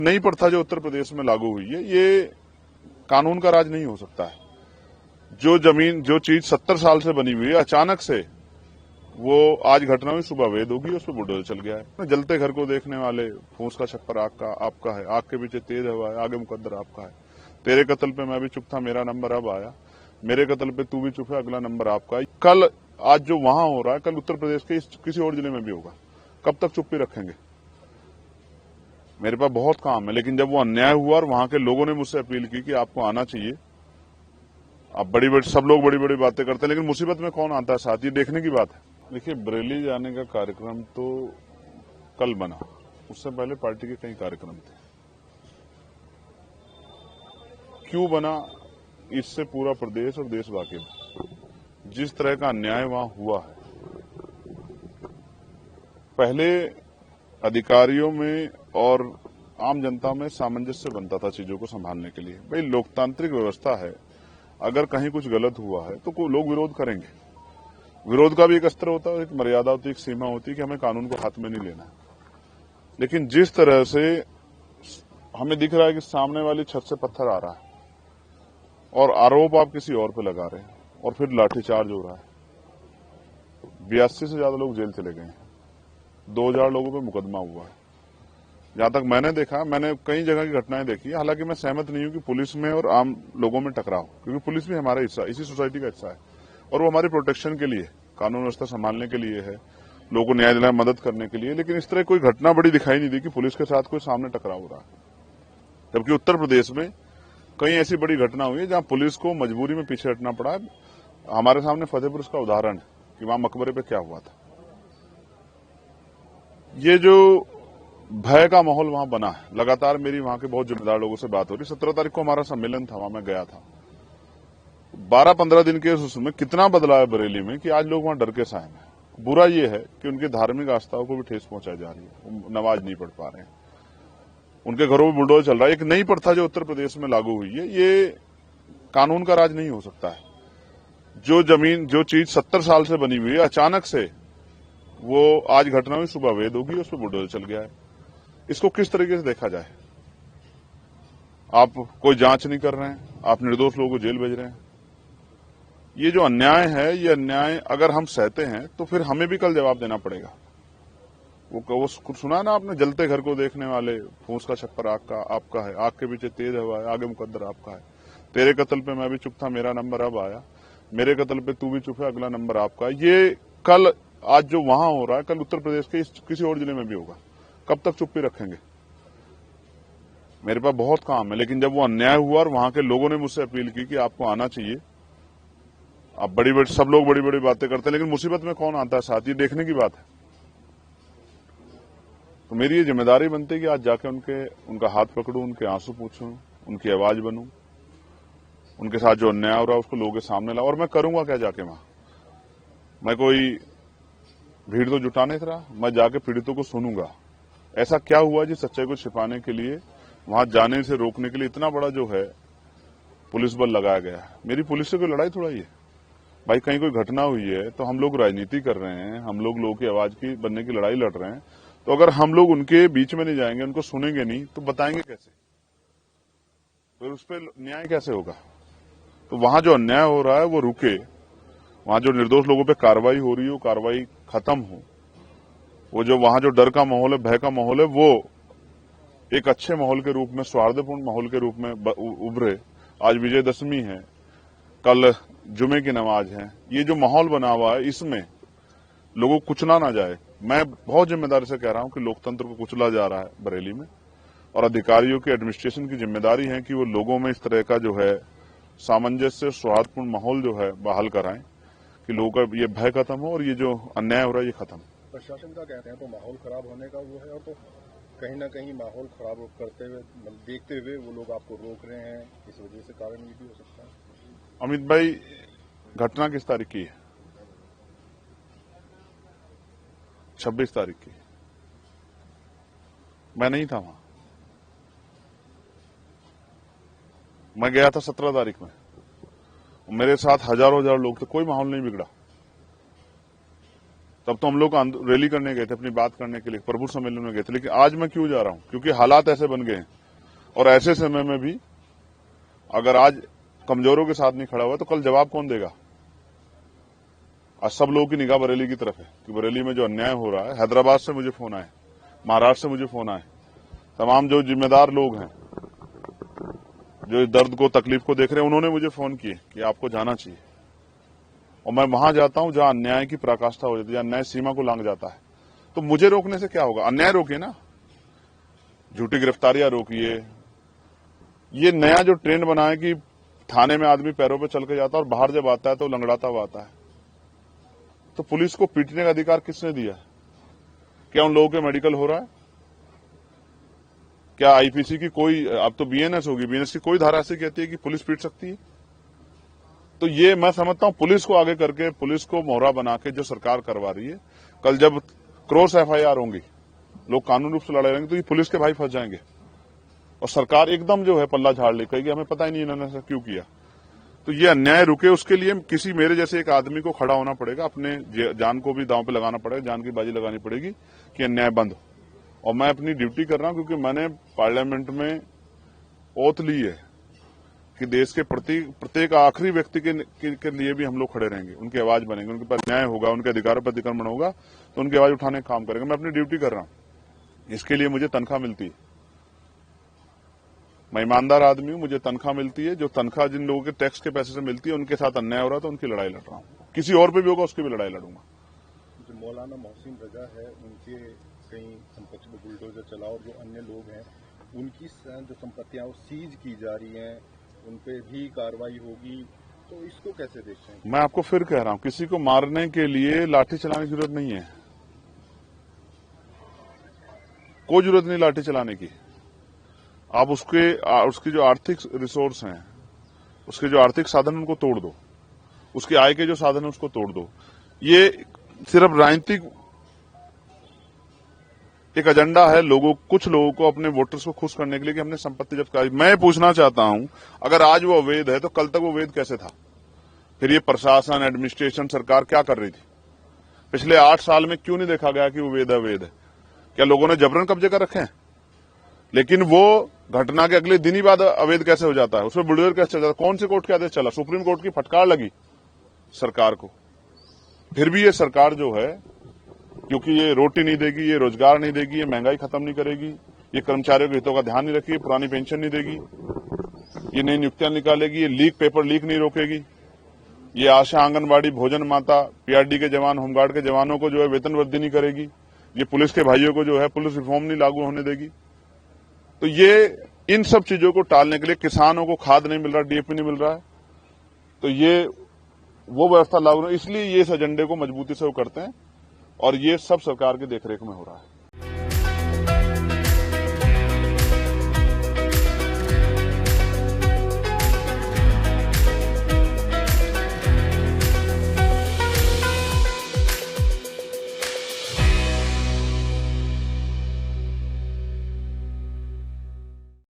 नई प्रथा जो उत्तर प्रदेश में लागू हुई है, ये कानून का राज नहीं हो सकता है। जो जमीन, जो चीज 70 साल से बनी हुई है, अचानक से वो आज घटना हुई, सुबह वेद होगी, उस पर बुलडोजर चल गया है। जलते घर को देखने वाले, फूस का छप्पर आपका है, आग के पीछे तेज हवा है, आगे मुकद्दर आपका है। तेरे कत्ल पे मैं भी चुप था, मेरा नंबर अब आया। मेरे कत्ल पे तू भी चुप है, अगला नंबर आपका है। कल, आज जो वहां हो रहा है, कल उत्तर प्रदेश के किसी और जिले में भी होगा। कब तक चुप्पी रखेंगे? मेरे पास बहुत काम है, लेकिन जब वो अन्याय हुआ और वहां के लोगों ने मुझसे अपील की कि आपको आना चाहिए। अब सब लोग बड़ी बड़ी बातें करते हैं, लेकिन मुसीबत में कौन आता है साथ? ये देखने की बात है। देखिए, बरेली जाने का कार्यक्रम तो कल बना, उससे पहले पार्टी के कई कार्यक्रम थे। क्यों बना, इससे पूरा प्रदेश और देश वाकिफ है। जिस तरह का अन्याय वहां हुआ है, पहले अधिकारियों में और आम जनता में सामंजस्य बनता था चीजों को संभालने के लिए। भाई, लोकतांत्रिक व्यवस्था है, अगर कहीं कुछ गलत हुआ है तो लोग विरोध करेंगे। विरोध का भी एक अस्त्र होता है, एक मर्यादा होती है, एक सीमा होती है कि हमें कानून को हाथ में नहीं लेना है। लेकिन जिस तरह से हमें दिख रहा है कि सामने वाली छत से पत्थर आ रहा है और आरोप आप किसी और पे लगा रहे हैं, और फिर लाठीचार्ज हो रहा है। 82 से ज्यादा लोग जेल चले गए हैं, 2000 लोगों पे मुकदमा हुआ है। जहां तक मैंने देखा, मैंने कई जगह की घटनाएं देखी है। हालांकि मैं सहमत नहीं हूं कि पुलिस में और आम लोगों में टकराव, क्योंकि पुलिस भी हमारा हिस्सा, इसी सोसाइटी का हिस्सा है, और वो हमारी प्रोटेक्शन के लिए, कानून व्यवस्था संभालने के लिए है, लोगों को न्याय दिलाने मदद करने के लिए। लेकिन इस तरह कोई घटना बड़ी दिखाई नहीं दी कि पुलिस के साथ कोई सामने टकराव हो रहा है। जबकि उत्तर प्रदेश में कई ऐसी बड़ी घटना हुई है जहां पुलिस को मजबूरी में पीछे हटना पड़ा है। हमारे सामने फतेहपुर उसका उदाहरण है कि वहां मकबरे पे क्या हुआ था। ये जो भय का माहौल वहां बना है, लगातार मेरी वहां के बहुत जिम्मेदार लोगों से बात हो रही। 17 तारीख को हमारा सम्मेलन था, वहां मैं गया था। 12-15 दिन के उसमें कितना बदलाव है बरेली में कि आज लोग वहां डर के साए हैं। बुरा ये है कि उनकी धार्मिक आस्थाओं को भी ठेस पहुंचाई जा रही है, वो नमाज नहीं पढ़ पा रहे हैं, उनके घरों में बुलडोजर चल रहा है। एक नई प्रथा जो उत्तर प्रदेश में लागू हुई है, ये कानून का राज नहीं हो सकता है। जो जमीन, जो चीज 70 साल से बनी हुई है, अचानक से वो आज घटना हुई, सुबह वेद होगी, उस पर बुलडोजर चल गया है। इसको किस तरीके से देखा जाए? आप कोई जांच नहीं कर रहे हैं, आप निर्दोष लोगों को जेल भेज रहे हैं। ये जो अन्याय है, ये अन्याय अगर हम सहते हैं तो फिर हमें भी कल जवाब देना पड़ेगा। वो सुना ना आपने, जलते घर को देखने वाले, फूस का छप्पर आपका है, आग के पीछे तेज हवा है, आगे मुकद्दर आपका है। तेरे कत्ल पे मैं भी चुप था, मेरा नंबर अब आया। मेरे कत्ल पे तू भी चुप है, अगला नंबर आपका है। ये कल, आज जो वहां हो रहा है, कल उत्तर प्रदेश के किसी और जिले में भी होगा। कब तक चुप्पी रखेंगे? मेरे पास बहुत काम है, लेकिन जब वो अन्याय हुआ और वहां के लोगों ने मुझसे अपील की कि आपको आना चाहिए। अब सब लोग बड़ी बड़ी बातें करते हैं, लेकिन मुसीबत में कौन आता है साथ? ये देखने की बात है। तो मेरी ये जिम्मेदारी बनती है कि आज जाके उनका हाथ पकड़ूं, उनके आंसू पूछूं, उनकी आवाज बनूं, उनके साथ जो अन्याय हो रहा है उसको लोगों के सामने लाऊं। और मैं करूंगा क्या जाके वहां? मैं कोई भीड़ तो जुटा नहीं रहा, मैं जाके पीड़ितों को सुनूंगा। ऐसा क्या हुआ जिस सच्चाई को छिपाने के लिए, वहां जाने से रोकने के लिए इतना बड़ा जो है पुलिस बल लगाया गया है। मेरी पुलिस से कोई लड़ाई थोड़ा ही है भाई। कहीं कोई घटना हुई है तो हम लोग राजनीति कर रहे हैं, हम लोगों की आवाज की बनने की लड़ाई लड़ रहे हैं। तो अगर हम लोग उनके बीच में नहीं जाएंगे, उनको सुनेंगे नहीं, तो बताएंगे कैसे? फिर उस पर न्याय कैसे होगा? तो वहां जो अन्याय हो रहा है वो रुके, वहां जो निर्दोष लोगों पे कार्रवाई हो रही है वो कार्रवाई खत्म हो। वो जो वहां जो डर का माहौल है, भय का माहौल है, वो एक अच्छे माहौल के रूप में, सौहार्दपूर्ण माहौल के रूप में उभरे। आज विजयदशमी है, कल जुमे की नमाज है। ये जो माहौल बना हुआ है, इसमें लोगों को कुचला ना जाए। मैं बहुत जिम्मेदारी से कह रहा हूं कि लोकतंत्र को कुचला जा रहा है बरेली में, और अधिकारियों की, एडमिनिस्ट्रेशन की जिम्मेदारी है कि वो लोगों में इस तरह का जो है सामंजस्य, सौहार्दपूर्ण माहौल जो है बहाल कराएं, कि लोगों का ये भय खत्म हो और ये जो अन्याय हो रहा है ये खत्म। प्रशासन का कहते हैं तो माहौल खराब होने का वो है, और तो कहीं ना कहीं माहौल खराब करते हुए, देखते हुए वो लोग आपको रोक रहे हैं, इस वजह से कारण ये भी हो सकता है। अमित भाई, घटना किस तारीख की है? 26 तारीख की। मैं नहीं था वहां, मैं गया था 17 तारीख में। मेरे साथ हजारों लोग थे, कोई माहौल नहीं बिगड़ा। तब तो हम लोग रैली करने गए थे, अपनी बात करने के लिए, प्रभु सम्मेलन में गए थे। लेकिन आज मैं क्यों जा रहा हूं? क्योंकि हालात ऐसे बन गए हैं। और ऐसे समय में भी अगर आज कमजोरों के साथ नहीं खड़ा हुआ तो कल जवाब कौन देगा? आज सब लोगों की निगाह बरेली की तरफ है कि बरेली में जो अन्याय हो रहा है। हैदराबाद से मुझे फोन आए, महाराष्ट्र से मुझे फोन आए, तमाम जो जिम्मेदार लोग हैं जो इस दर्द को, तकलीफ को देख रहे हैं, उन्होंने मुझे फोन किए कि आपको जाना चाहिए। और मैं वहां जाता हूं जहां अन्याय की पराकाष्ठा हो जाती है, जहां अन्याय सीमा को लांघ जाता है। तो मुझे रोकने से क्या होगा? अन्याय रोकिए ना, झूठी गिरफ्तारियां रोकिए। ये नया जो ट्रेंड बना है कि थाने में आदमी पैरों पे चल के जाता है और बाहर जब आता है तो लंगड़ाता हुआ आता है। तो पुलिस को पीटने का अधिकार किसने दिया है? क्या उन लोगों के मेडिकल हो रहा है? क्या आईपीसी की कोई, अब तो बीएनएस होगी, बीएनएस की कोई धारा ऐसी कहती है कि पुलिस पीट सकती है? तो ये मैं समझता हूं पुलिस को आगे करके, पुलिस को मोहरा बना के जो सरकार करवा रही है, कल जब क्रॉस एफआईआर होंगी, लोग कानूनी रूप से लड़े रहेंगे, तो ये पुलिस के भाई फंस जाएंगे और सरकार एकदम जो है पल्ला झाड़ ले, कहेगी हमें पता ही नहीं इन्होंने ऐसा क्यों किया। तो ये अन्याय रुके, उसके लिए किसी मेरे जैसे एक आदमी को खड़ा होना पड़ेगा, अपने जान को भी दांव पे लगाना पड़ेगा, जान की बाजी लगानी पड़ेगी कि अन्याय बंद हो। और मैं अपनी ड्यूटी कर रहा हूं क्योंकि मैंने पार्लियामेंट में ओथ ली है कि देश के प्रत्येक आखिरी व्यक्ति के लिए भी हम लोग खड़े रहेंगे, उनकी आवाज बनेंगे, उनके पास न्याय होगा, उनके अधिकारों पर अतिक्रमण होगा तो उनकी आवाज उठाने का काम करेंगे। मैं अपनी ड्यूटी कर रहा हूं, इसके लिए मुझे तनख्वाह मिलती है। मैं ईमानदार आदमी हूं, मुझे तनख्वाह मिलती है। जो तनख्वाह जिन लोगों के टैक्स के पैसे से मिलती है, उनके साथ अन्याय हो रहा है तो उनकी लड़ाई लड़ रहा हूं। किसी और पे भी होगा उसकी भी लड़ाई लड़ूंगा। जो मौलाना मोहसिन रजा है, उनके कहीं संपत्ति में बुलडोजर चला और जो अन्य लोग हैं उनकी जो संपत्तियां वो सीज की जा रही हैं, उन पे भी कार्रवाई होगी, तो इसको कैसे देखते हैं? मैं आपको फिर कह रहा हूं, किसी को मारने के लिए लाठी चलाने की जरूरत नहीं है, कोई जरूरत नहीं लाठी चलाने की। आप उसकी जो आर्थिक रिसोर्स हैं, उसके जो आर्थिक साधन उनको तोड़ दो, उसकी आय के जो साधन है उसको तोड़ दो। ये सिर्फ राजनीतिक एक एजेंडा है, कुछ लोगों को, अपने वोटर्स को खुश करने के लिए कि हमने संपत्ति जब्त करी। मैं पूछना चाहता हूं, अगर आज वो अवैध है तो कल तक वो अवैध कैसे था? फिर ये प्रशासन, एडमिनिस्ट्रेशन, सरकार क्या कर रही थी? पिछले 8 साल में क्यों नहीं देखा गया कि वो अवैध है? क्या लोगों ने जबरन कब्जे कर रखे हैं? लेकिन वो घटना के अगले दिन ही बाद अवैध कैसे हो जाता है? उसमें बुलडोजर कैसे चल जाता है? कौन से कोर्ट के आदेश चला? सुप्रीम कोर्ट की फटकार लगी सरकार को। फिर भी ये सरकार जो है, क्योंकि ये रोटी नहीं देगी, ये रोजगार नहीं देगी, ये महंगाई खत्म नहीं करेगी, ये कर्मचारियों के हितों का ध्यान नहीं रखेगी, पुरानी पेंशन नहीं देगी, ये नई नियुक्तियां निकालेगी, ये पेपर लीक नहीं रोकेगी, ये आशा, आंगनबाड़ी, भोजन माता, पीआरडी के जवान, होमगार्ड के जवानों को जो है वेतन वृद्धि नहीं करेगी, ये पुलिस के भाइयों को जो है पुलिस रिफॉर्म नहीं लागू होने देगी। तो ये इन सब चीजों को टालने के लिए, किसानों को खाद नहीं मिल रहा, डीएपी नहीं मिल रहा है, तो ये वो व्यवस्था लागू, इसलिए ये इस एजेंडे को मजबूती से वो करते हैं और ये सब सरकार की देखरेख में हो रहा है।